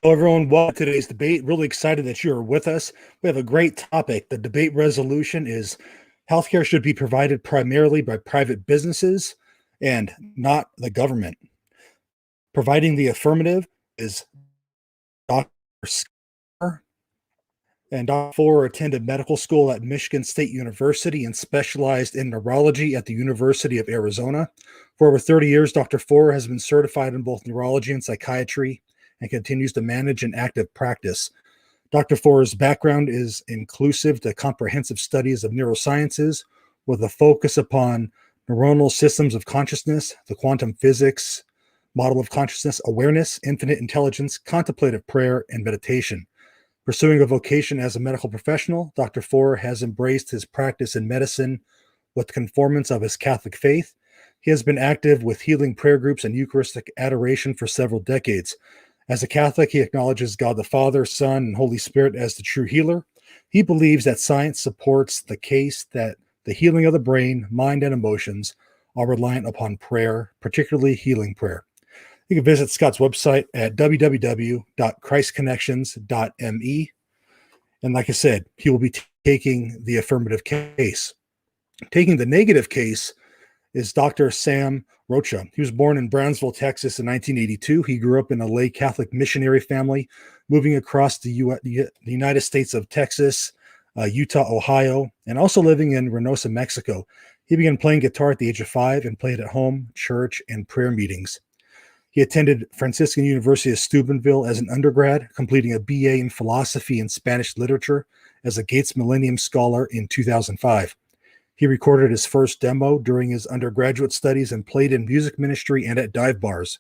Hello, everyone. Welcome to today's debate. Really excited that you are with us. We have a great topic. The debate resolution is healthcare should be provided primarily by private businesses and not the government. Providing the affirmative is Dr. Skar, and Dr. Forer attended medical school at Michigan State University and specialized in neurology at the University of Arizona. For over 30 years, Dr. Forer has been certified in both neurology and psychiatry and continues to manage an active practice. Dr. Forer's background is inclusive to comprehensive studies of neurosciences with a focus upon neuronal systems of consciousness, the quantum physics, model of consciousness, awareness, infinite intelligence, contemplative prayer, and meditation. Pursuing a vocation as a medical professional, Dr. Forer has embraced his practice in medicine with conformance of his Catholic faith. He has been active with healing prayer groups and Eucharistic adoration for several decades. As a Catholic, he acknowledges God the Father, Son, and Holy Spirit as the true healer. He believes that science supports the case that the healing of the brain, mind, and emotions are reliant upon prayer, particularly healing prayer. You can visit Scott's website at www.christconnections.me. And like I said, he will be taking the affirmative case. Taking the negative case is Dr. Sam Rocha. He was born in Brownsville, Texas in 1982. He grew up in a lay Catholic missionary family, moving across the United States of Texas, Utah, Ohio, and also living in Reynosa, Mexico. He began playing guitar at the age of 5 and played at home, church, and prayer meetings. He attended Franciscan University of Steubenville as an undergrad, completing a BA in philosophy and Spanish literature as a Gates Millennium Scholar in 2005. He recorded his first demo during his undergraduate studies and played in music ministry and at dive bars.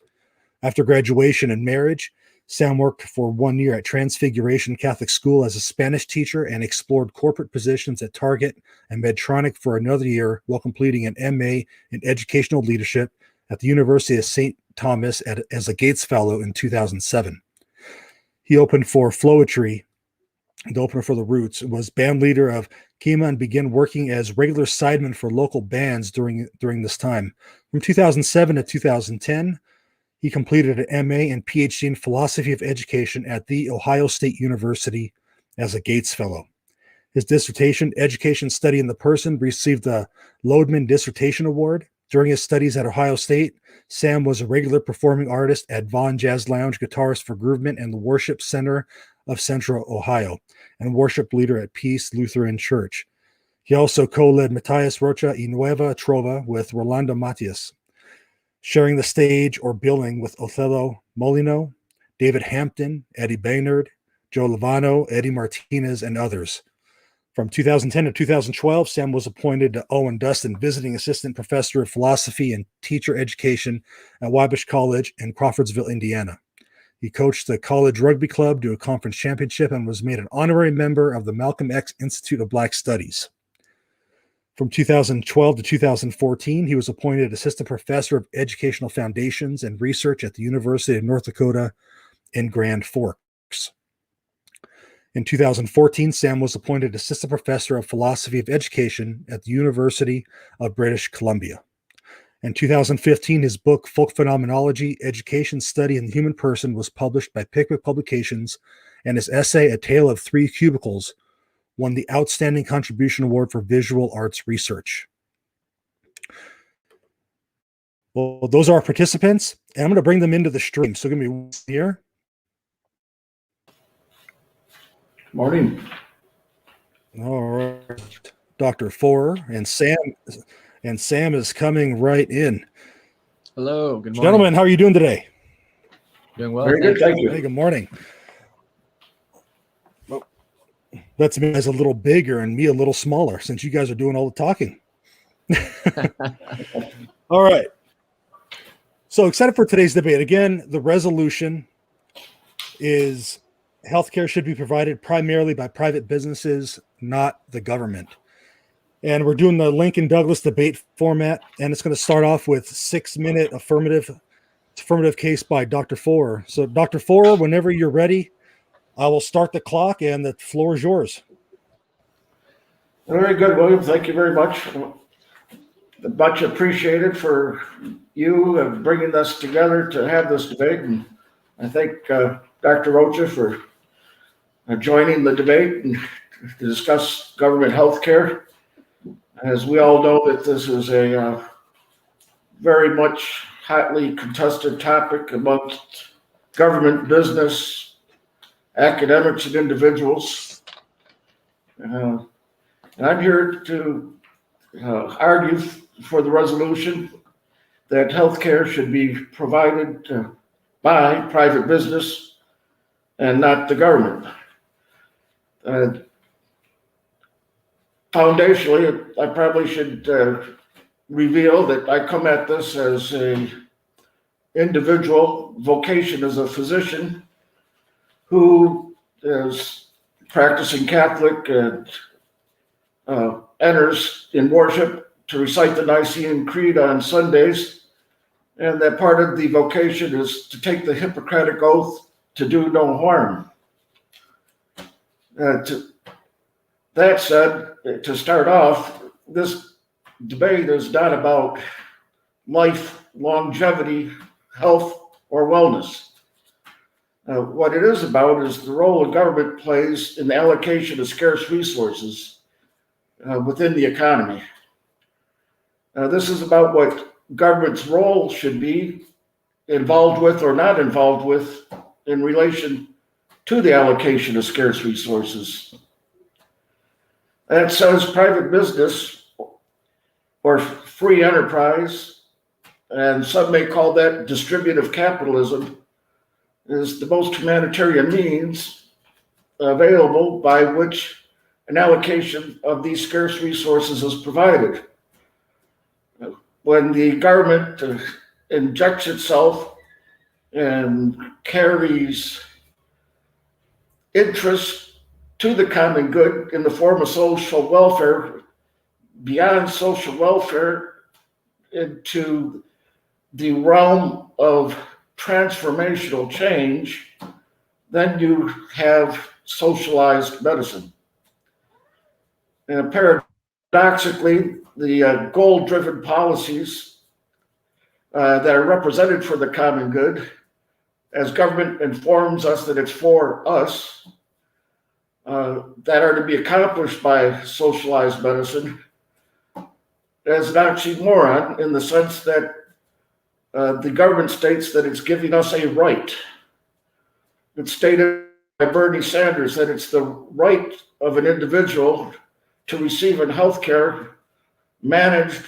After graduation and marriage, Sam worked for 1 year at Transfiguration Catholic School as a Spanish teacher and explored corporate positions at Target and Medtronic for another year while completing an MA in educational leadership at the University of St. Thomas as a Gates Fellow in 2007. He opened for Flowetry, the opener for the Roots, was band leader of Kima and began working as regular sideman for local bands during this time. From 2007 to 2010, he completed an MA and PhD in philosophy of education at The Ohio State University as a Gates Fellow. His dissertation, Education Study in the Person, received the Lodeman Dissertation Award. During his studies at Ohio State, Sam was a regular performing artist at Vaughn Jazz Lounge, guitarist for Groovement and the Worship Center of Central Ohio, and worship leader at Peace Lutheran Church. He also co-led Matthias Rocha y Nueva Trova with Rolando Matias, sharing the stage or billing with Othello Molino, David Hampton, Eddie Baynard, Joe Lovano, Eddie Martinez, and others. From 2010 to 2012, Sam was appointed to Owen Dustin Visiting Assistant Professor of Philosophy and Teacher Education at Wabash College in Crawfordsville, Indiana. He coached the college rugby club to a conference championship and was made an honorary member of the Malcolm X Institute of Black Studies. From 2012 to 2014, he was appointed Assistant Professor of Educational Foundations and Research at the University of North Dakota in Grand Forks. In 2014, Sam was appointed Assistant Professor of Philosophy of Education at the University of British Columbia. In 2015, his book, Folk Phenomenology, Education Study in the Human Person, was published by Pickwick Publications, and his essay, A Tale of Three Cubicles, won the Outstanding Contribution Award for Visual Arts Research. Well, those are our participants, and I'm going to bring them into the stream. So give me here. Morning. All right. Dr. Forer and Sam is coming right in. Hello, good morning. Gentlemen, how are you doing today? Doing well. Very good, thank you. Hey, good morning. Well, that's me as a little bigger and me a little smaller since you guys are doing all the talking. All right. So excited for today's debate. Again, the resolution is healthcare should be provided primarily by private businesses, not the government. And we're doing the Lincoln Douglas debate format, and it's going to start off with 6-minute affirmative case by Dr. Forer. So Dr. Forer, whenever you're ready, I will start the clock and the floor is yours. Very good, William. Thank you very much. Much appreciated for you bringing us together to have this debate. And I think Dr. Rocha for joining the debate and to discuss government health care. As we all know that this is a very much hotly contested topic amongst government, business, academics, and individuals. And I'm here to argue for the resolution that healthcare should be provided by private business and not the government. Foundationally, I probably should reveal that I come at this as an individual vocation as a physician who is practicing Catholic and enters in worship to recite the Nicene Creed on Sundays, and that part of the vocation is to take the Hippocratic Oath to do no harm. That said, to start off, this debate is not about life, longevity, health, or wellness. What it is about is the role the government plays in the allocation of scarce resources within the economy. This is about what government's role should be involved with or not involved with in relation to the allocation of scarce resources. That says private business or free enterprise, and some may call that distributive capitalism, is the most humanitarian means available by which an allocation of these scarce resources is provided. When the government injects itself and carries interest to the common good in the form of social welfare, beyond social welfare into the realm of transformational change, then you have socialized medicine. And paradoxically, the goal-driven policies that are represented for the common good, as government informs us that it's for us, that are to be accomplished by socialized medicine, as an oxymoron in the sense that the government states that it's giving us a right. It's stated by Bernie Sanders that it's the right of an individual to receive in health care managed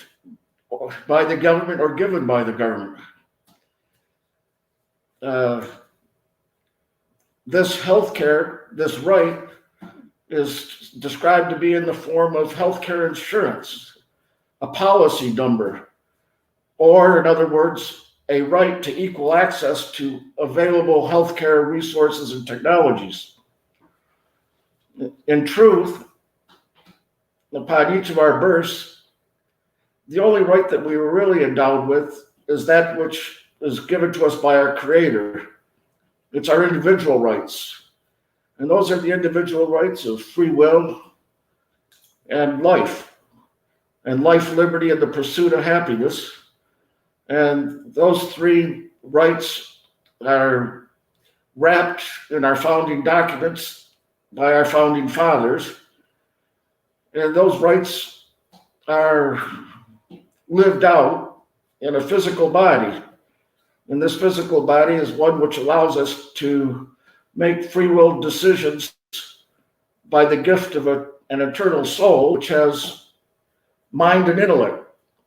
by the government or given by the government. This health care, this right, is described to be in the form of healthcare insurance, a policy number, or in other words, a right to equal access to available healthcare resources and technologies. In truth, upon each of our births, the only right that we were really endowed with is that which is given to us by our Creator. It's our individual rights. And those are the individual rights of free will and life, liberty, and the pursuit of happiness. And those three rights are wrapped in our founding documents by our founding fathers. And those rights are lived out in a physical body. And this physical body is one which allows us to make free will decisions by the gift of an eternal soul, which has mind and intellect,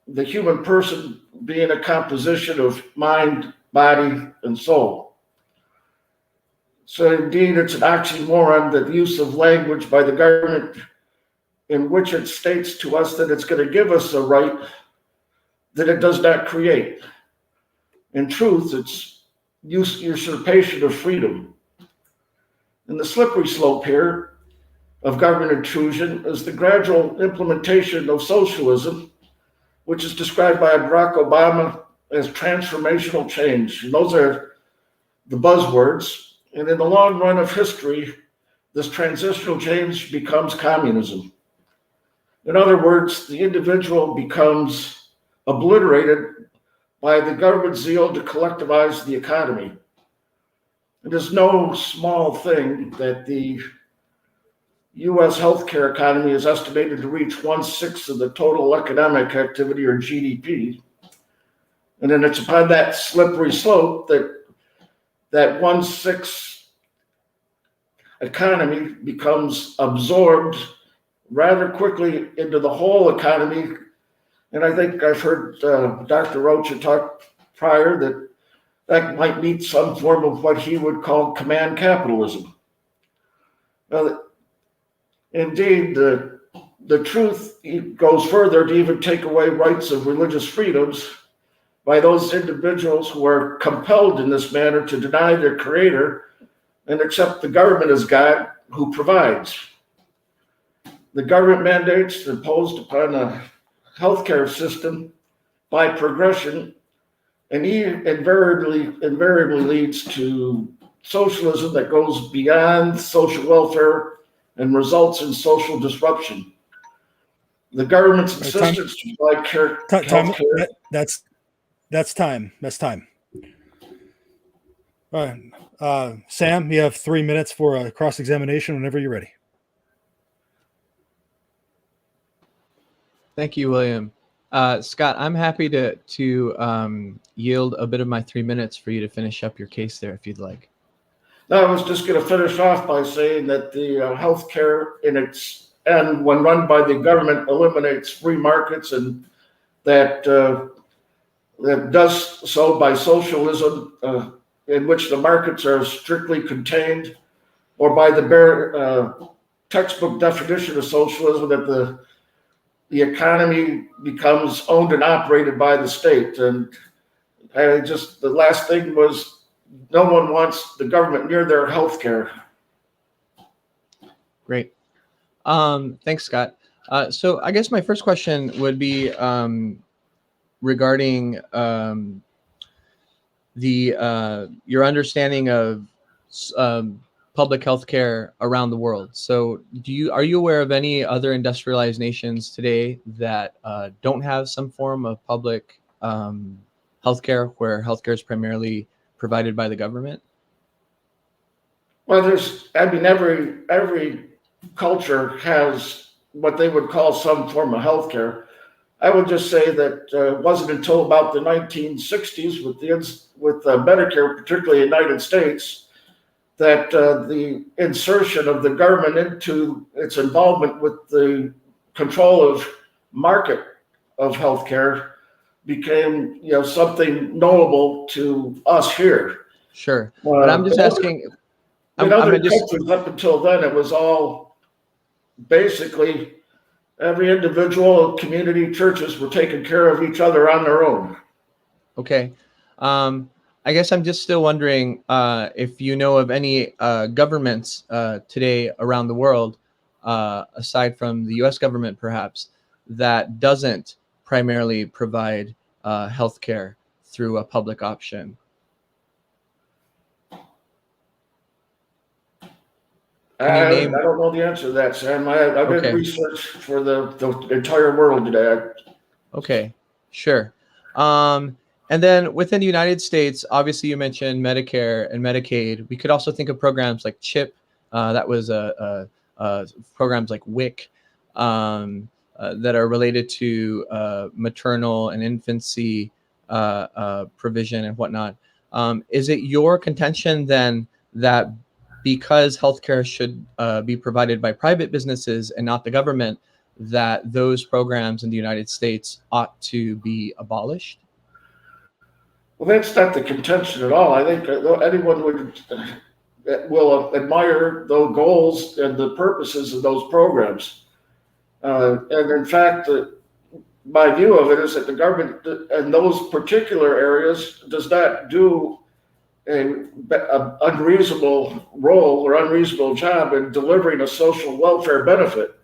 the human person being a composition of mind, body, and soul. So indeed, it's an oxymoron that the use of language by the government in which it states to us that it's going to give us a right that it does not create. In truth, it's usurpation of freedom. And the slippery slope here of government intrusion is the gradual implementation of socialism, which is described by Barack Obama as transformational change. And those are the buzzwords. And in the long run of history, this transitional change becomes communism. In other words, the individual becomes obliterated by the government's zeal to collectivize the economy. It is no small thing that the U.S. healthcare economy is estimated to reach 1/6 of the total economic activity, or GDP. And then it's upon that slippery slope that 1/6 economy becomes absorbed rather quickly into the whole economy. And I think I've heard Dr. Rocha talk prior that might meet some form of what he would call command capitalism. Well, indeed, the truth goes further to even take away rights of religious freedoms by those individuals who are compelled in this manner to deny their creator and accept the government as God who provides. The government mandates imposed upon a healthcare system by progression and invariably leads to socialism that goes beyond social welfare and results in social disruption. The government's insistence to provide healthcare. That's time. All right. Sam, you have 3 minutes for a cross-examination whenever you're ready. Thank you, William. Scott, I'm happy to yield a bit of my 3 minutes for you to finish up your case there, if you'd like. No, I was just going to finish off by saying that the healthcare in its end, when run by the government, eliminates free markets, and that does so by socialism, in which the markets are strictly contained, or by the bare textbook definition of socialism that the economy becomes owned and operated by the state. And the last thing was, no one wants the government near their health care. Great. Thanks, Scott. So I guess my first question would be regarding your understanding of public health care around the world. So are you aware of any other industrialized nations today that don't have some form of public healthcare, where healthcare is primarily provided by the government? Well, every culture has what they would call some form of healthcare. I would just say that it wasn't until about the 1960s with Medicare, particularly in the United States, that the insertion of the government into its involvement with the control of market of healthcare became, something knowable to us here. Sure, but I'm just asking. In other countries, up until then, it was all basically every individual community churches were taking care of each other on their own. Okay. I guess I'm just still wondering if you know of any governments today around the world, aside from the U.S. government perhaps, that doesn't primarily provide healthcare through a public option. I don't know the answer to that, Sam. I did research for the entire world today. Okay, sure. And then within the United States, obviously you mentioned Medicare and Medicaid. We could also think of programs like CHIP. That was programs like WIC that are related to maternal and infancy provision and whatnot. Is it your contention then that because healthcare should be provided by private businesses and not the government, that those programs in the United States ought to be abolished? Well, that's not the contention at all. I think anyone will admire the goals and the purposes of those programs. And in fact, my view of it is that the government in those particular areas does not do an unreasonable role or unreasonable job in delivering a social welfare benefit.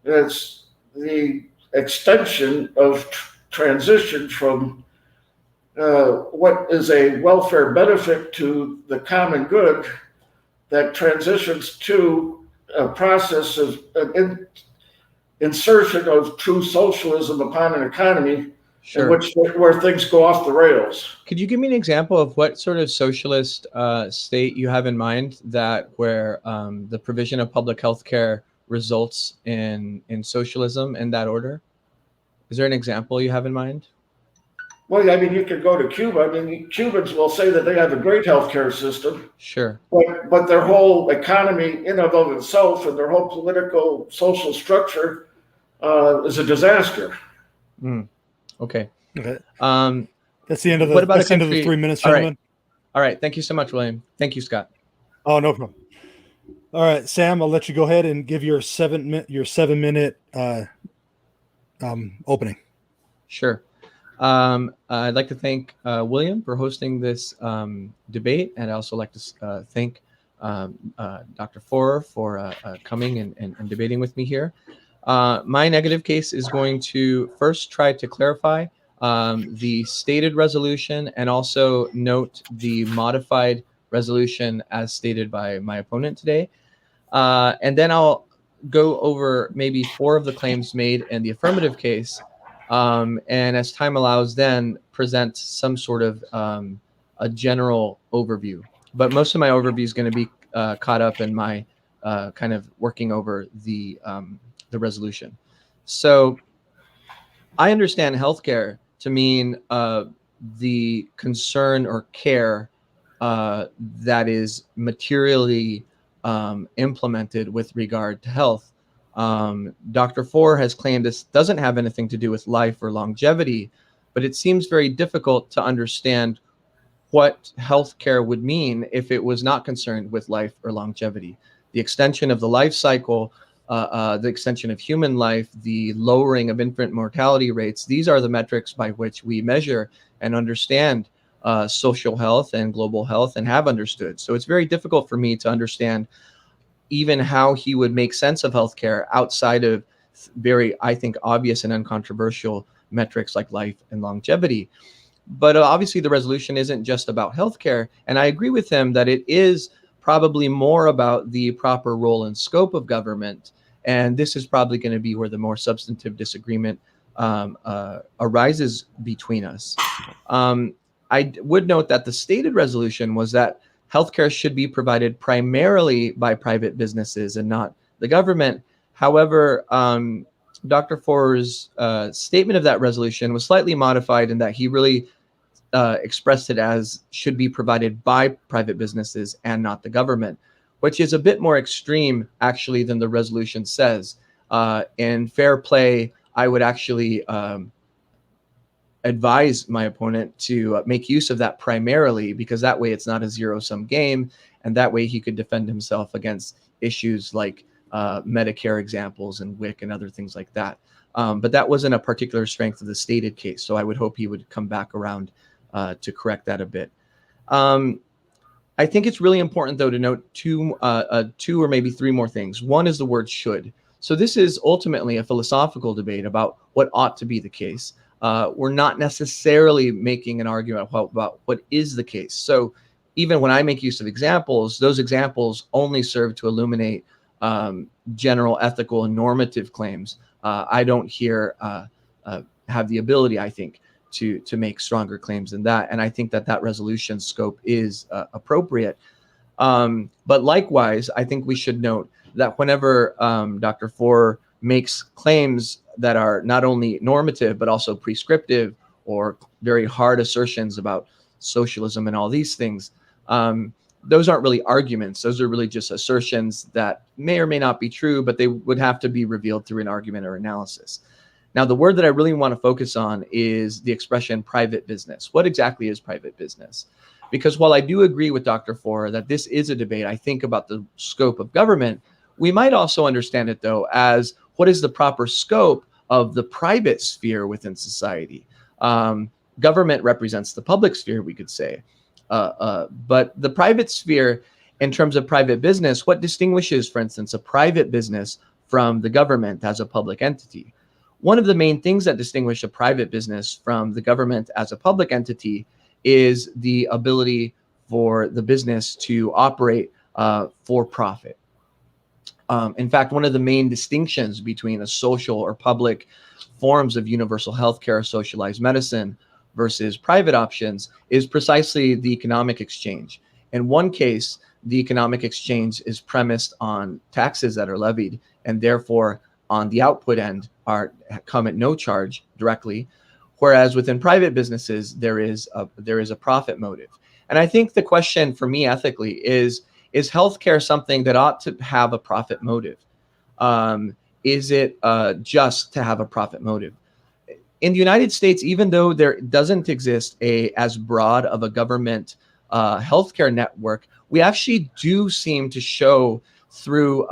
It's the extension of transition from what is a welfare benefit to the common good that transitions to a process of insertion of true socialism upon an economy in Sure. which where things go off the rails. Could you give me an example of what sort of socialist state you have in mind that where the provision of public health care results in socialism in that order? Is there an example you have in mind? Well, I mean, you could go to Cuba. I mean, Cubans will say that they have a great healthcare system, Sure. but their whole economy, in and of itself, and their whole political social structure is a disaster. Mm. Okay. Okay. Um, That's the end of what about a the end of the country? 3 minutes, All right. gentlemen. All right. Thank you so much, William. Thank you, Scott. Oh, no problem. All right, Sam, I'll let you go ahead and give your 7-minute opening. Sure. I'd like to thank William for hosting this debate, and I'd also like to thank Dr. Forer for coming and debating with me here. My negative case is going to first try to clarify the stated resolution and also note the modified resolution as stated by my opponent today. And then I'll go over maybe 4 of the claims made in the affirmative case. And as time allows, then present some sort of a general overview. But most of my overview is going to be caught up in my kind of working over the resolution. So I understand healthcare to mean the concern or care that is materially implemented with regard to health. Dr. Forer has claimed this doesn't have anything to do with life or longevity, but it seems very difficult to understand what healthcare would mean if it was not concerned with life or longevity. The extension of the life cycle, the extension of human life, the lowering of infant mortality rates, these are the metrics by which we measure and understand social health and global health and have understood. So it's very difficult for me to understand even how he would make sense of healthcare outside of very, I think, obvious and uncontroversial metrics like life and longevity. But obviously the resolution isn't just about healthcare. And I agree with him that it is probably more about the proper role and scope of government. And this is probably going to be where the more substantive disagreement arises between us. I would note that the stated resolution was that healthcare should be provided primarily by private businesses and not the government. However, Dr. Forer's statement of that resolution was slightly modified in that he really expressed it as should be provided by private businesses and not the government, which is a bit more extreme actually than the resolution says. In fair play, I would actually advise my opponent to make use of that primarily, because that way it's not a zero-sum game, and that way he could defend himself against issues like Medicare examples and WIC and other things like that. But that wasn't a particular strength of the stated case, so I would hope he would come back around to correct that a bit. I think it's really important, though, to note two or maybe 3 more things. One is the word should. So this is ultimately a philosophical debate about what ought to be the case. We're not necessarily making an argument about what is the case. So even when I make use of examples, those examples only serve to illuminate general ethical and normative claims. I don't here have the ability, I think, to make stronger claims than that. And I think that resolution scope is appropriate. But likewise, I think we should note that whenever Dr. Forer makes claims that are not only normative, but also prescriptive or very hard assertions about socialism and all these things, those aren't really arguments. Those are really just assertions that may or may not be true, but they would have to be revealed through an argument or analysis. Now, the word that I really want to focus on is the expression private business. What exactly is private business? Because while I do agree with Dr. Forer that this is a debate, I think, about the scope of government, we might also understand it, though, as what is the proper scope of the private sphere within society. Government represents the public sphere, we could say. But the private sphere, in terms of private business, what distinguishes, for instance, a private business from the government as a public entity? One of the main things that distinguish a private business from the government as a public entity is the ability for the business to operate for profit. In fact, one of the main distinctions between a social or public forms of universal healthcare or socialized medicine versus private options is precisely the economic exchange. In one case, the economic exchange is premised on taxes that are levied, and therefore on the output end come at no charge directly, whereas within private businesses there is a profit motive. And I think the question for me ethically is healthcare something that ought to have a profit motive? Is it just to have a profit motive? In the United States, even though there doesn't exist as broad of a government healthcare network, we actually do seem to show through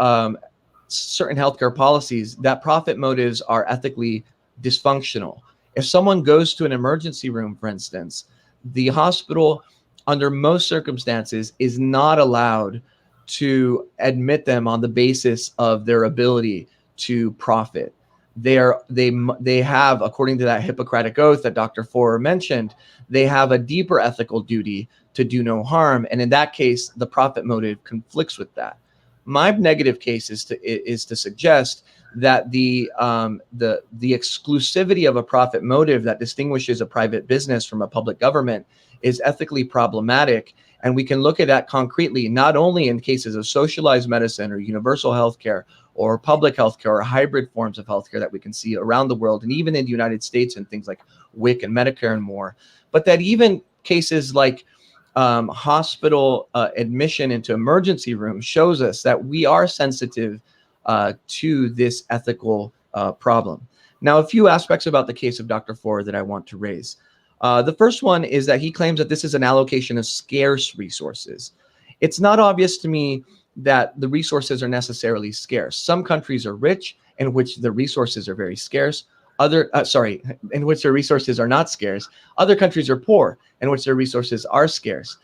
certain healthcare policies that profit motives are ethically dysfunctional. If someone goes to an emergency room, for instance, the hospital, under most circumstances, is not allowed to admit them on the basis of their ability to profit. They have, according to that Hippocratic oath that Dr. Forer mentioned, they have a deeper ethical duty to do no harm, and in that case, the profit motive conflicts with that. My negative case is to suggest that the exclusivity of a profit motive that distinguishes a private business from a public government is ethically problematic, and we can look at that concretely not only in cases of socialized medicine or universal healthcare or public healthcare or hybrid forms of healthcare that we can see around the world and even in the United States and things like WIC and Medicare and more, but that even cases like hospital admission into emergency rooms shows us that we are sensitive to this ethical problem. Now, a few aspects about the case of Dr. Forer that I want to raise. The first one is that he claims that this is an allocation of scarce resources. It's not obvious to me that the resources are necessarily scarce. Some countries are rich, in which the resources are very scarce. In which their resources are not scarce. Other countries are poor, in which their resources are scarce.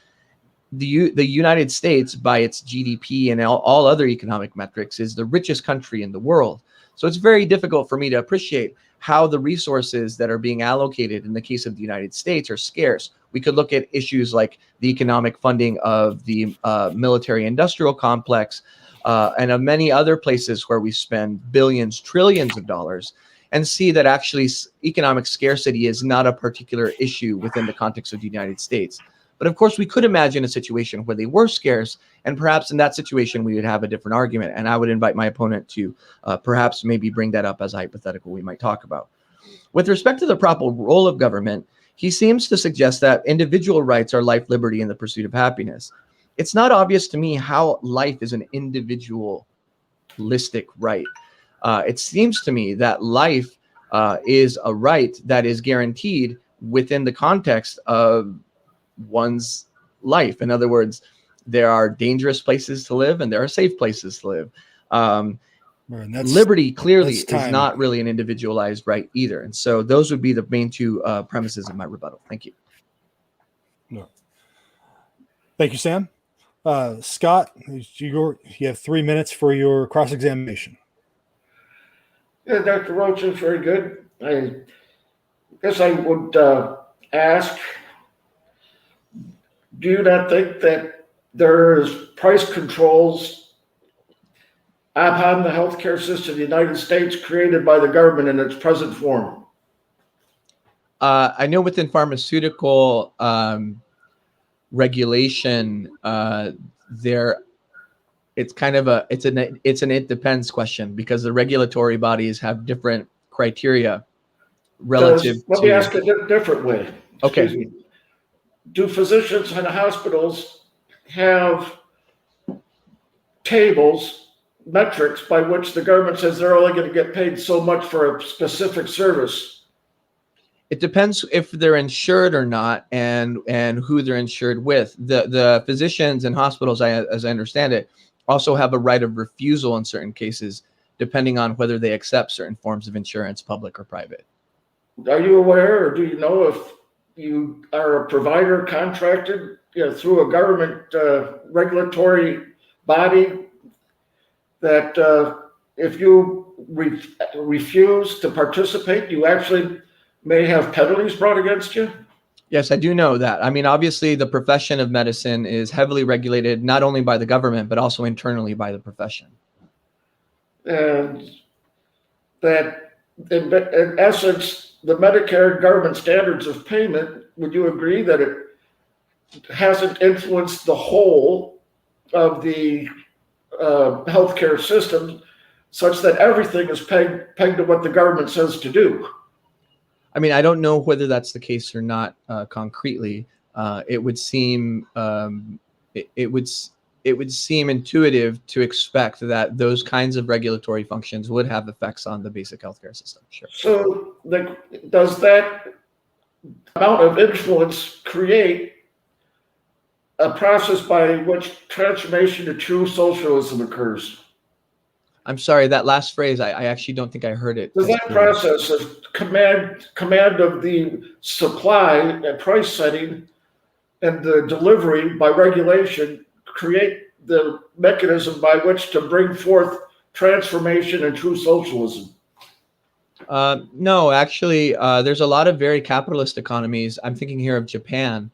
The United States, by its GDP and all other economic metrics, is the richest country in the world. So it's very difficult for me to appreciate how the resources that are being allocated in the case of the United States are scarce. We could look at issues like the economic funding of the military-industrial complex and of many other places where we spend billions, trillions of dollars, and see that actually economic scarcity is not a particular issue within the context of the United States. But of course, we could imagine a situation where they were scarce, and perhaps in that situation, we would have a different argument. And I would invite my opponent to perhaps maybe bring that up as a hypothetical we might talk about. With respect to the proper role of government, he seems to suggest that individual rights are life, liberty, and the pursuit of happiness. It's not obvious to me how life is an individualistic right. It seems to me that life is a right that is guaranteed within the context of one's life. In other words, there are dangerous places to live and there are safe places to live. Liberty clearly is not really an individualized right either. And so those would be the main two premises of my rebuttal. Thank you. No. Thank you, Sam. Scott, you have 3 minutes for your cross-examination. Yeah, Dr. Rocha is very good. I guess I would ask, do you not think that there's price controls upon the healthcare system in the United States created by the government in its present form? I know within pharmaceutical regulation, it's kind of it's an it depends question, because the regulatory bodies have different criteria relative Let me ask it a different way. Okay. Do physicians in hospitals have tables, metrics by which the government says they're only going to get paid so much for a specific service? It depends if they're insured or not, and who they're insured with. The physicians and hospitals, as I understand it, also have a right of refusal in certain cases, depending on whether they accept certain forms of insurance, public or private. Are you aware, or do you know if you are a provider contracted through a government regulatory body that if you refuse to participate, you actually may have penalties brought against you? Yes, I do know that. I mean, obviously, the profession of medicine is heavily regulated, not only by the government, but also internally by the profession. and that in essence, the Medicare government standards of payment, would you agree that it hasn't influenced the whole of the healthcare system such that everything is pegged to what the government says to do? I mean, I don't know whether that's the case or not concretely. It would seem it would seem intuitive to expect that those kinds of regulatory functions would have effects on the basic healthcare system. Sure. So, does that amount of influence create a process by which transformation to true socialism occurs? I'm sorry, that last phrase, I actually don't think I heard it. Does that process of command of the supply and price setting and the delivery by regulation create the mechanism by which to bring forth transformation and true socialism? No, actually, there's a lot of very capitalist economies. I'm thinking here of Japan,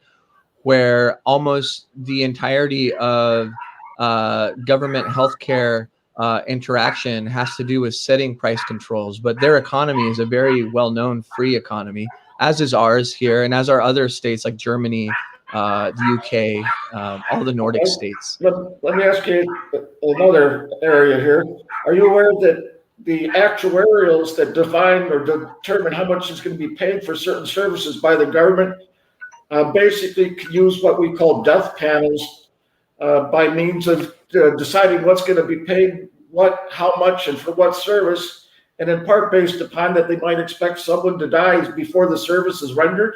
where almost the entirety of government healthcare interaction has to do with setting price controls. But their economy is a very well-known free economy, as is ours here, and as are other states like Germany, the UK, all the Nordic states. Let me ask you another area here. Are you aware that the actuarials that define or determine how much is going to be paid for certain services by the government basically use what we call death panels by means of deciding what's going to be paid, how much, and for what service, and in part based upon that they might expect someone to die before the service is rendered?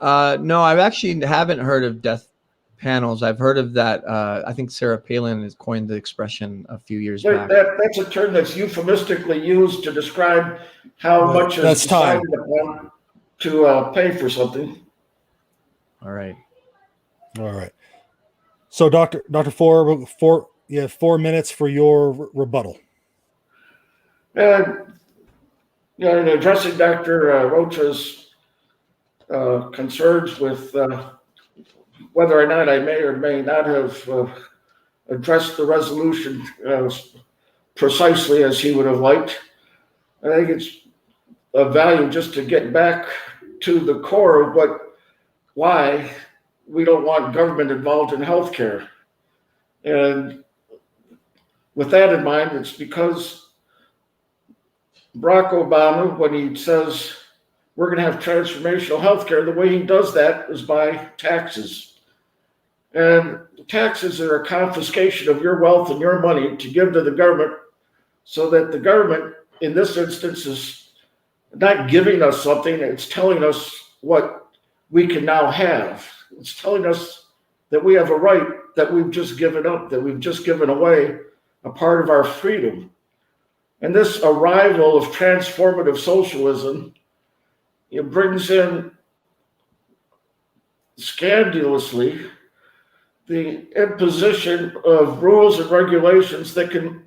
No, I actually haven't heard of death panels. I've heard of that. I think Sarah Palin has coined the expression a few years back. That's a term that's euphemistically used to describe how much is decided upon to pay for something. All right. So, Dr. Four, you have 4 minutes for your rebuttal. In addressing Dr. Rocha's concerns with whether or not I may or may not have addressed the resolution precisely as he would have liked, I think it's of value just to get back to the core of why we don't want government involved in healthcare. And with that in mind, it's because Barack Obama, when he says we're going to have transformational healthcare, the way he does that is by taxes. And taxes are a confiscation of your wealth and your money to give to the government, so that the government, in this instance, is not giving us something, it's telling us what we can now have. It's telling us that we have a right that we've just given up, that we've just given away a part of our freedom. And this arrival of transformative socialism, it brings in scandalously the imposition of rules and regulations that can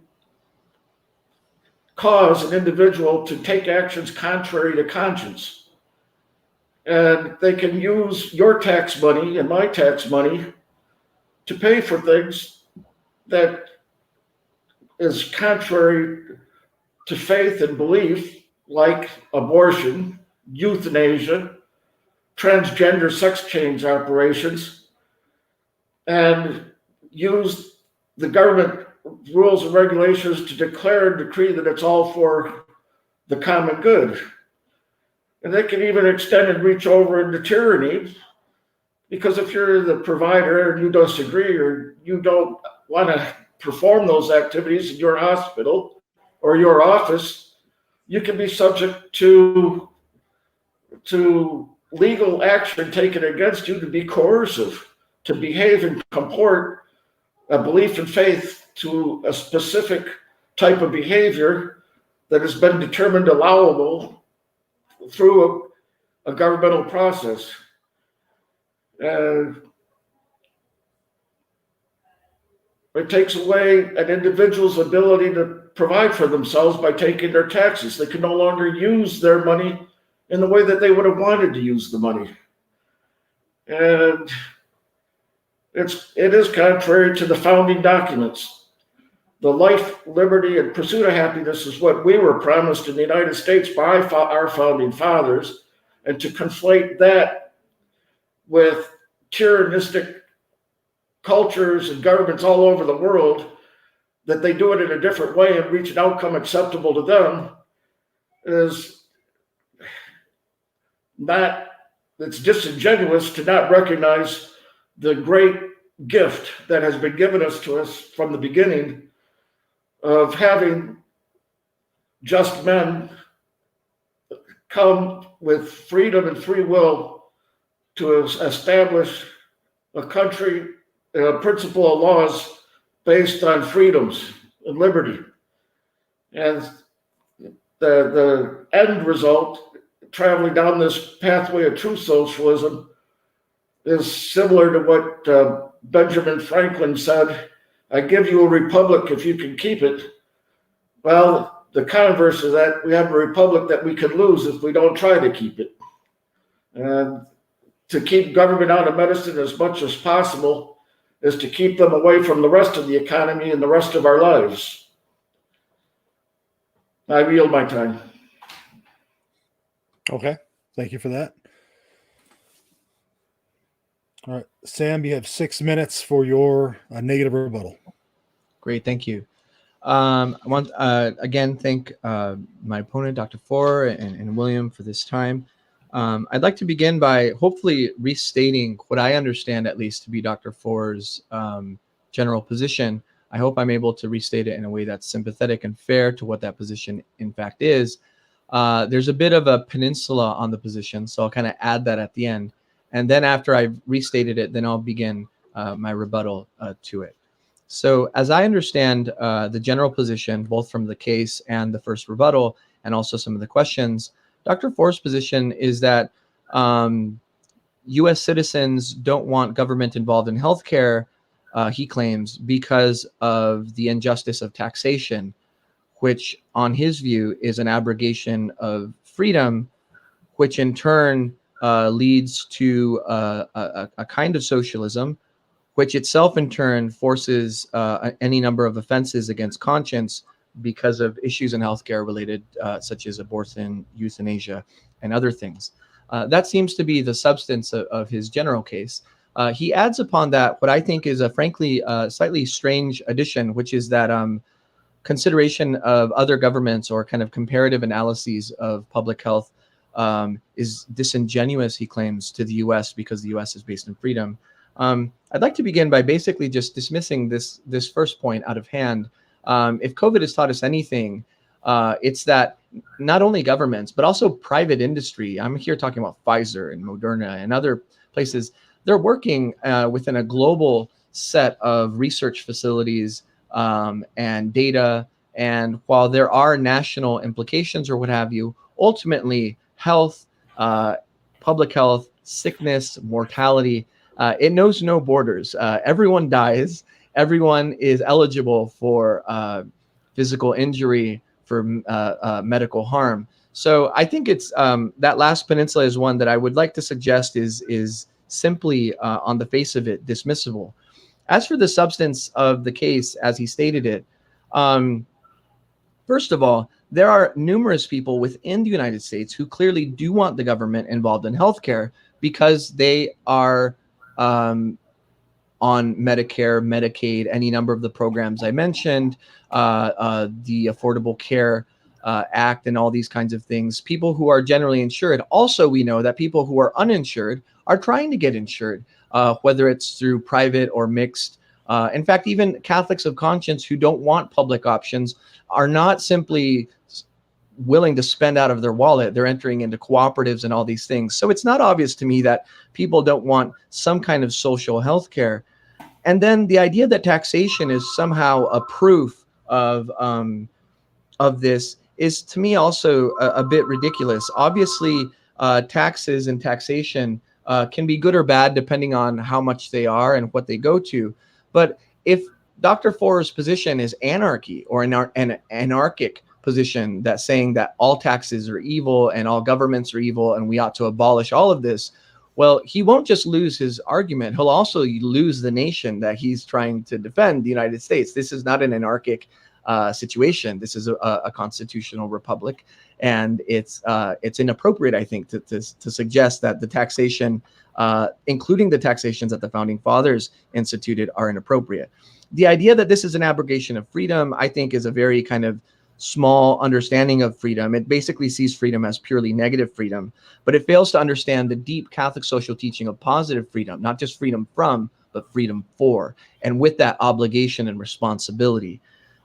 cause an individual to take actions contrary to conscience. And they can use your tax money and my tax money to pay for things that is contrary to faith and belief, like abortion, euthanasia, transgender sex change operations, and use the government rules and regulations to declare and decree that it's all for the common good. And they can even extend and reach over into tyranny, because if you're the provider and you disagree or you don't want to perform those activities in your hospital or your office, you can be subject to legal action taken against you to be coercive, to behave and comport a belief and faith to a specific type of behavior that has been determined allowable through a governmental process. And it takes away an individual's ability to provide for themselves by taking their taxes. They can no longer use their money in the way that they would have wanted to use the money. And it is contrary to the founding documents. The life, liberty, and pursuit of happiness is what we were promised in the United States by our founding fathers. And to conflate that with tyrannistic cultures and governments all over the world, that they do it in a different way and reach an outcome acceptable to them, is not, it's disingenuous to not recognize the great gift that has been given to us from the beginning of having just men come with freedom and free will to establish a country, a principle of laws based on freedoms and liberty. And the end result, traveling down this pathway of true socialism, is similar to what Benjamin Franklin said: I give you a republic if you can keep it. Well, the converse of that, we have a republic that we could lose if we don't try to keep it. And to keep government out of medicine as much as possible is to keep them away from the rest of the economy and the rest of our lives. I yield my time. Okay. Thank you for that. All right, Sam, you have 6 minutes for your negative rebuttal. Great, thank you. I want again thank my opponent, Dr. Foer, and William for this time. I'd like to begin by hopefully restating what I understand, at least, to be Dr. Foer's general position. I hope I'm able to restate it in a way that's sympathetic and fair to what that position in fact is. There's a bit of a peninsula on the position, so I'll kind of add that at the end. And then after I've restated it, then I'll begin my rebuttal to it. So as I understand the general position, both from the case and the first rebuttal, and also some of the questions, Dr. Foer's position is that U.S. citizens don't want government involved in healthcare, he claims, because of the injustice of taxation, which on his view is an abrogation of freedom, which in turn leads to a kind of socialism, which itself in turn forces any number of offenses against conscience because of issues in healthcare related, such as abortion, euthanasia, and other things. That seems to be the substance of his general case. He adds upon that what I think is a frankly slightly strange addition, which is that consideration of other governments or kind of comparative analyses of public health is disingenuous, he claims, to the U.S. because the U.S. is based in freedom. I'd like to begin by basically just dismissing this first point out of hand. If COVID has taught us anything, it's that not only governments, but also private industry, I'm here talking about Pfizer and Moderna and other places, they're working within a global set of research facilities and data. And while there are national implications or what have you, ultimately health, public health, sickness, mortality, it knows no borders. Everyone dies. Everyone is eligible for physical injury, for medical harm. So I think it's that last peninsula is one that I would like to suggest is simply on the face of it dismissible. As for the substance of the case, as he stated it, first of all, there are numerous people within the United States who clearly do want the government involved in healthcare because they are on Medicare, Medicaid, any number of the programs I mentioned, the Affordable Care Act, and all these kinds of things. People who are generally insured. Also, we know that people who are uninsured are trying to get insured, whether it's through private or mixed. In fact, even Catholics of conscience who don't want public options are not simply willing to spend out of their wallet. They're entering into cooperatives and all these things. So it's not obvious to me that people don't want some kind of social health care. And then the idea that taxation is somehow a proof of this is, to me, also a bit ridiculous. Obviously, taxes and taxation can be good or bad depending on how much they are and what they go to. But if Dr. Foer's position is anarchy, or an anarchic position that's saying that all taxes are evil and all governments are evil and we ought to abolish all of this, Well, he won't just lose his argument. He'll also lose the nation that he's trying to defend, the United States. This is not an anarchic situation. This is a constitutional republic. And it's inappropriate, I think, to suggest that the taxation, including the taxations that the founding fathers instituted, are inappropriate. The idea that this is an abrogation of freedom, I think, is a very kind of small understanding of freedom. It basically sees freedom as purely negative freedom, but it fails to understand the deep Catholic social teaching of positive freedom, not just freedom from, but freedom for, and with that obligation and responsibility.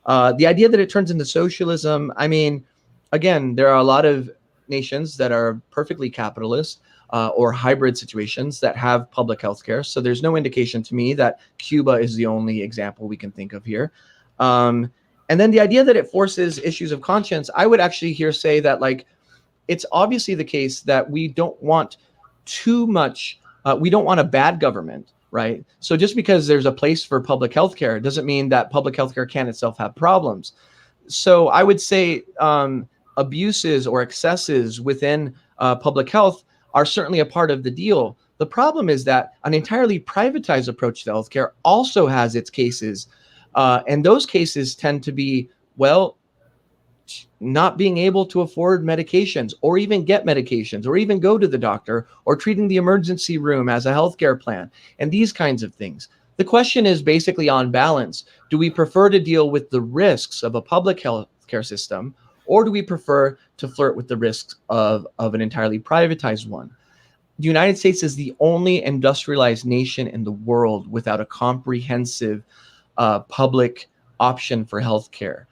The idea that it turns into socialism, I mean, again, there are a lot of nations that are perfectly capitalist or hybrid situations that have public health care. So there's no indication to me that Cuba is the only example we can think of here. And then the idea that it forces issues of conscience, I would actually here say that, like, it's obviously the case that we don't want too much, we don't want a bad government, right? So just because there's a place for public health care doesn't mean that public health care can itself have problems. So I would say abuses or excesses within public health are certainly a part of the deal. The problem is that an entirely privatized approach to healthcare also has its cases. And those cases tend to be, well, not being able to afford medications or even get medications or even go to the doctor or treating the emergency room as a healthcare plan and these kinds of things. The question is basically on balance. Do we prefer to deal with the risks of a public healthcare system, or do we prefer to flirt with the risks of an entirely privatized one? The United States is the only industrialized nation in the world without a comprehensive public option for healthcare.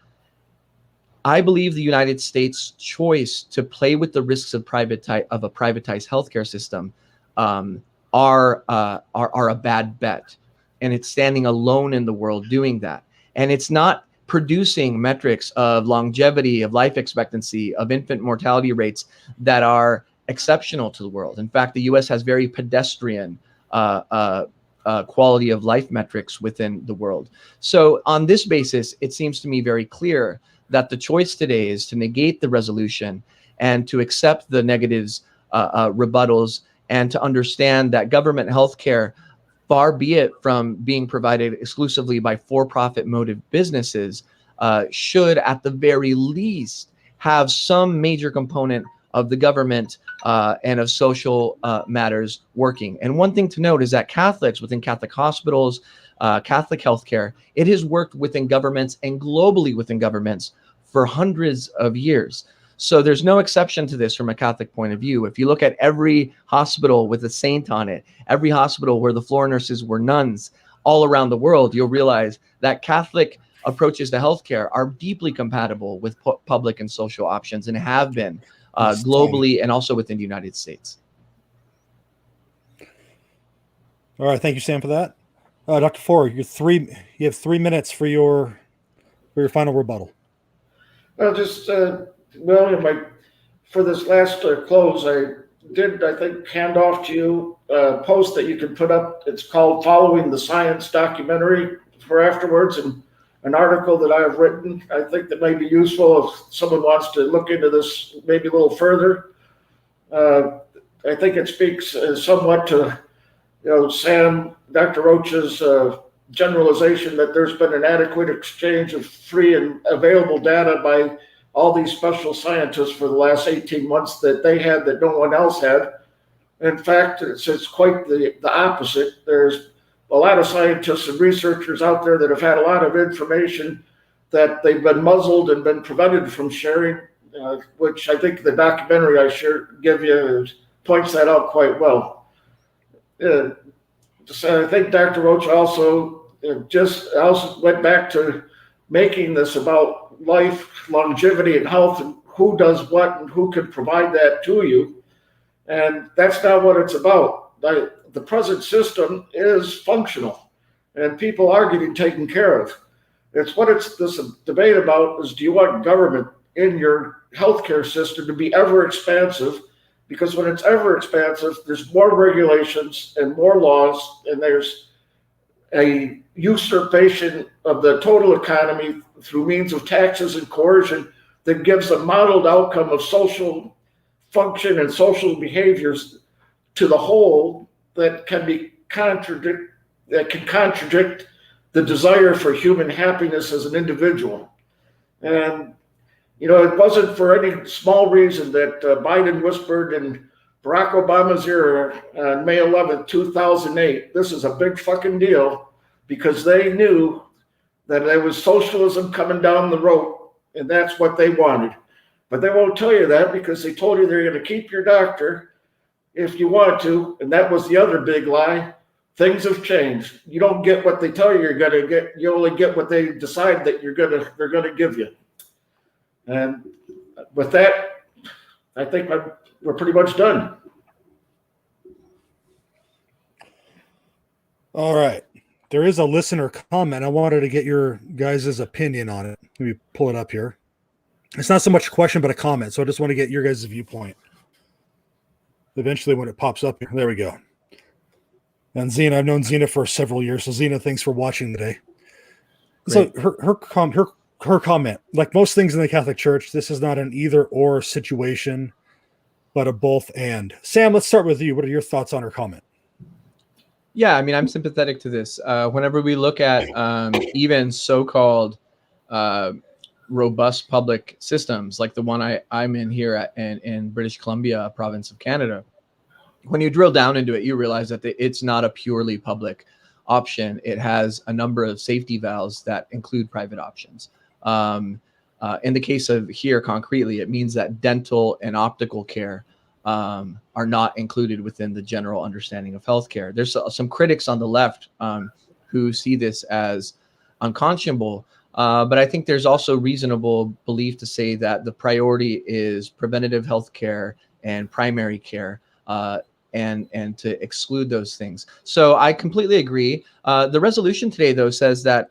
I believe the United States' choice to play with the risks of a privatized healthcare system are a bad bet, and it's standing alone in the world doing that. And it's not producing metrics of longevity, of life expectancy, of infant mortality rates that are exceptional to the world. In fact, the U.S. has very pedestrian quality of life metrics within the world. So on this basis, it seems to me very clear that the choice today is to negate the resolution and to accept the negatives, rebuttals, and to understand that government healthcare, far be it from being provided exclusively by for-profit motive businesses, should at the very least have some major component of the government and of social matters working. And one thing to note is that Catholics within Catholic hospitals, Catholic healthcare, it has worked within governments and globally within governments for hundreds of years. So there's no exception to this from a Catholic point of view. If you look at every hospital with a saint on it, every hospital where the floor nurses were nuns all around the world, you'll realize that Catholic approaches to healthcare are deeply compatible with public and social options and have been globally and also within the United States. All right, thank you, Sam, for that. Dr. Ford, you have 3 minutes for your final rebuttal. Well, just for this last close, I think, hand off to you a post that you can put up. It's called "Following the Science" documentary for afterwards, and an article that I have written. I think that may be useful if someone wants to look into this maybe a little further. I think it speaks somewhat to, Sam, Dr. Rocha's generalization that there's been an adequate exchange of free and available data by all these special scientists for the last 18 months that they had that no one else had. In fact, it's quite the opposite. There's a lot of scientists and researchers out there that have had a lot of information that they've been muzzled and been prevented from sharing, which I think the documentary I give you points that out quite well. So I think Dr. Rocha also went back to making this about life, longevity, and health, and who does what and who can provide that to you. And that's not what it's about. The present system is functional, and people are getting taken care of. It's what this debate about is: do you want government in your healthcare system to be ever expansive? Because when it's ever expansive, there's more regulations and more laws, and there's a usurpation of the total economy through means of taxes and coercion that gives a modeled outcome of social function and social behaviors to the whole that can contradict the desire for human happiness as an individual. And it wasn't for any small reason that Biden whispered in Barack Obama's ear on May 11th, 2008, this is a big fucking deal, because they knew that there was socialism coming down the road, and that's what they wanted. But they won't tell you that, because they told you they're going to keep your doctor if you want to, and that was the other big lie. Things have changed. You don't get what they tell you you're going to get. You only get what they decide that they're going to give you. And with that, I think we're pretty much done. All right. There is a listener comment. I wanted to get your guys' opinion on it. Let me pull it up here. It's not so much a question, but a comment. So I just want to get your guys' viewpoint. Eventually, when it pops up here. There we go. And Zena, I've known Zena for several years. So Zena, thanks for watching today. Great. So her comment, like most things in the Catholic Church, this is not an either or situation, but a both and. Sam, let's start with you. What are your thoughts on her comment? Yeah, I mean, I'm sympathetic to this. Whenever we look at even so-called robust public systems, like the one I'm in here in British Columbia, province of Canada, when you drill down into it, you realize that it's not a purely public option. It has a number of safety valves that include private options. In the case of here, concretely, it means that dental and optical care are not included within the general understanding of healthcare. There's some critics on the left who see this as unconscionable, but I think there's also reasonable belief to say that the priority is preventative healthcare and primary care, and to exclude those things. So I completely agree. The resolution today, though, says that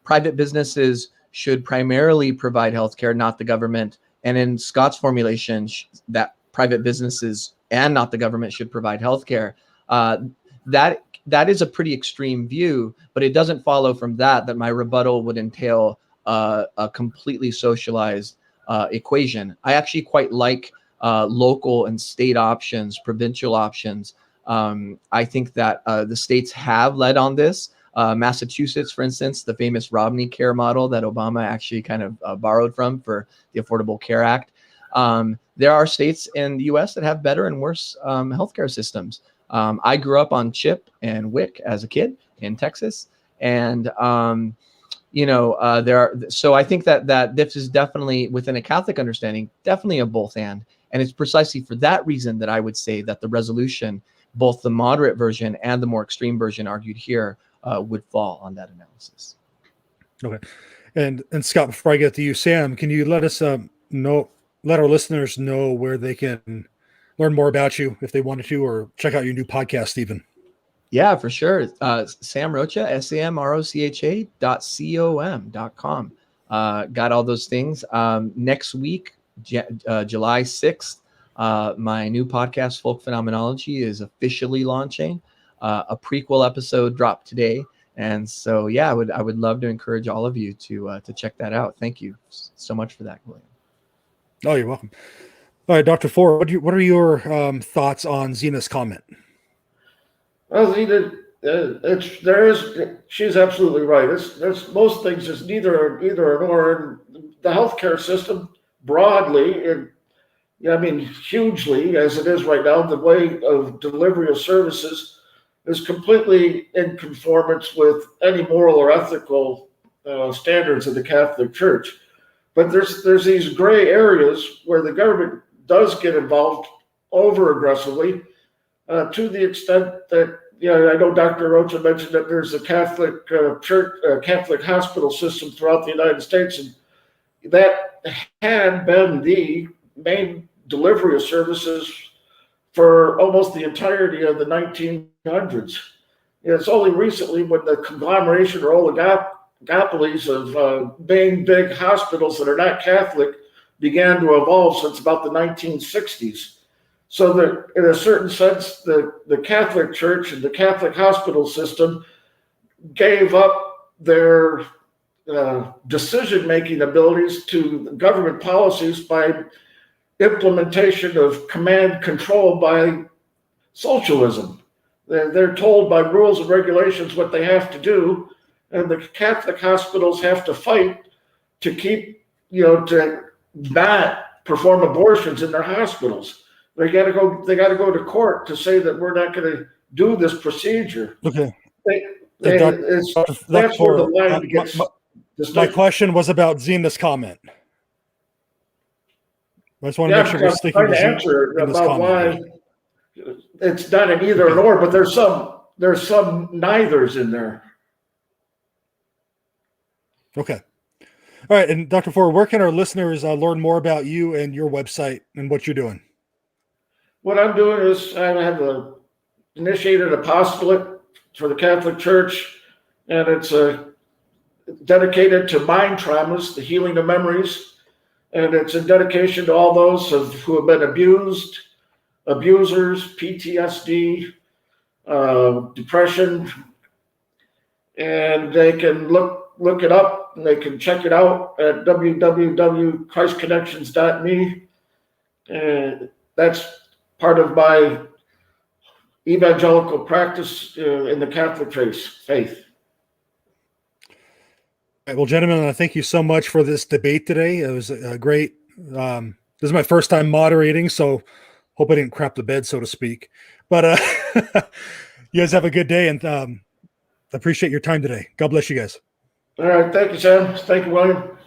private businesses should primarily provide healthcare, not the government. And in Scott's formulation, that private businesses and not the government should provide healthcare. That is a pretty extreme view, but it doesn't follow from that my rebuttal would entail a completely socialized equation. I actually quite like local and state options, provincial options. I think that the states have led on this. Massachusetts, for instance, the famous Romney Care model that Obama actually kind of borrowed from for the Affordable Care Act. There are states in the U.S. that have better and worse healthcare systems. I grew up on CHIP and WIC as a kid in Texas, and there are. So I think that this is definitely within a Catholic understanding, definitely a both and it's precisely for that reason that I would say that the resolution, both the moderate version and the more extreme version argued here, would fall on that analysis. Okay, and Scott, before I get to you, Sam, can you let us let our listeners know where they can learn more about you if they wanted to, or check out your new podcast even? Yeah, for sure. Sam Rocha, SAMROCHA.com. Got all those things. Next week, July 6th, my new podcast, Folk Phenomenology, is officially launching. A prequel episode dropped today. And so, yeah, I would love to encourage all of you to check that out. Thank you so much for that, William. Oh, you're welcome. All right, Dr. Ford, what are your thoughts on Zena's comment? Well, Zena, she's absolutely right. There's most things is neither an or. And the healthcare system broadly, and hugely as it is right now, the way of delivery of services is completely in conformance with any moral or ethical standards of the Catholic Church. But there's these gray areas where the government does get involved over aggressively, to the extent that, I know Dr. Rocha mentioned that there's a Catholic Catholic hospital system throughout the United States, and that had been the main delivery of services for almost the entirety of the 1900s. It's only recently when the conglomeration or oligopolies of main big hospitals that are not Catholic began to evolve since about the 1960s. So that in a certain sense, the Catholic Church and the Catholic hospital system gave up their decision-making abilities to government policies by implementation of command control by socialism. They're told by rules and regulations what they have to do, and the Catholic hospitals have to fight to keep, to not perform abortions in their hospitals. They got to go to court to say that we're not going to do this procedure. Okay. That's where the line gets. My question was about Zena's comment. I just want to make sure we're sticking to answer about why it's not an either or, but there's some neithers in there. Okay. All right. And Dr. Ford, where can our listeners learn more about you and your website and what you're doing? What I'm doing is I have initiated apostolate for the Catholic Church, and it's dedicated to mind traumas, the healing of memories, and it's a dedication to all those who have been abused, abusers, PTSD, depression, and they can look it up, and they can check it out at www.christconnections.me, and that's part of my evangelical practice in the Catholic faith. All right, well, gentlemen, thank you so much for this debate today. It was great. This is my first time moderating, so hope I didn't crap the bed, so to speak. But you guys have a good day, and I appreciate your time today. God bless you guys. All right. Thank you, Sam. Thank you, William.